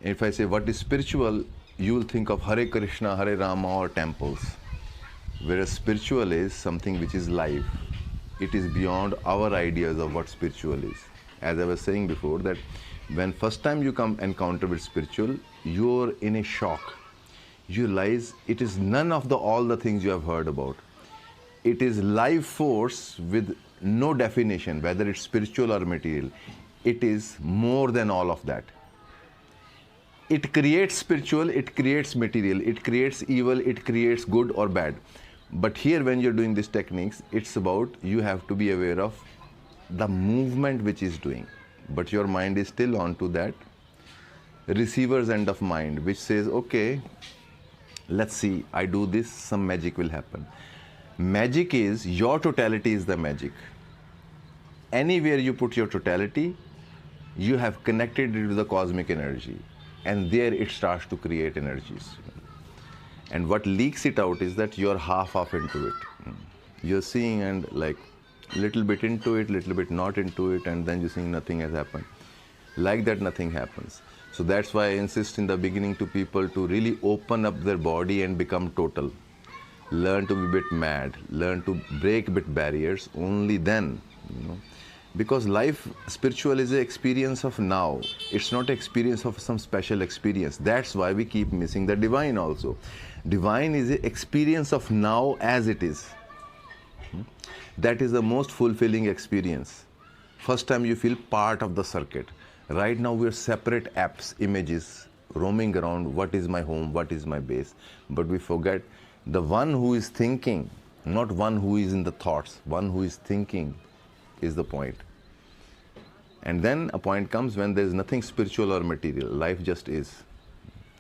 If I say what is spiritual, you will think of Hare Krishna, Hare Rama or temples. Whereas spiritual is something which is live. It is beyond our ideas of what spiritual is. As I was saying before, that when first time you come encounter with spiritual, you're in a shock. You realize it is none of all the things you have heard about. It is life force with no definition, whether it's spiritual or material. It is more than all of that. It creates spiritual, it creates material, it creates evil, it creates good or bad. But here when you're doing these techniques, it's about you have to be aware of the movement which is doing. But your mind is still on to that receiver's end of mind, which says, okay, let's see, I do this, some magic will happen. Magic is, your totality is the magic. Anywhere you put your totality, you have connected it with the cosmic energy. And there it starts to create energies. And what leaks it out is that you're half into it. You're seeing and like little bit into it, little bit not into it, and then you're seeing nothing has happened. Like that, nothing happens. So that's why I insist in the beginning to people to really open up their body and become total. Learn to be a bit mad, learn to break a bit barriers, only then, because life, spiritual is an experience of now. It's not an experience of some special experience. That's why we keep missing the divine also. Divine is an experience of now as it is. That is the most fulfilling experience. First time you feel part of the circuit. Right now we're separate apps, images, roaming around, what is my home, what is my base. But we forget the one who is thinking, not one who is in the thoughts, one who is thinking is the point. And then a point comes when there is nothing spiritual or material. Life just is.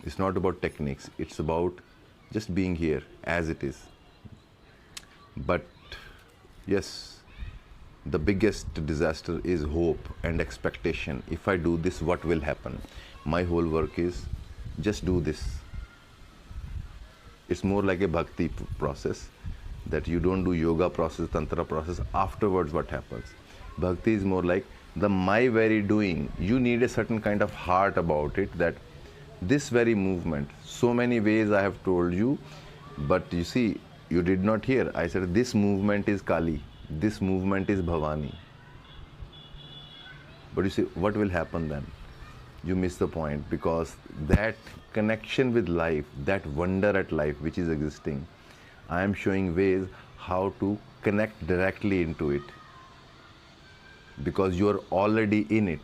It's not about techniques. It's about just being here as it is. But yes, the biggest disaster is hope and expectation. If I do this, what will happen? My whole work is just do this. It's more like a bhakti process, that you don't do yoga process, tantra process, afterwards what happens. Bhakti is more like the my very doing. You need a certain kind of heart about it, that this very movement, so many ways I have told you, but you see, you did not hear. I said this movement is Kali, this movement is Bhavani. But you see, what will happen then? You miss the point, because that connection with life, that wonder at life which is existing, I am showing ways how to connect directly into it, because you are already in it.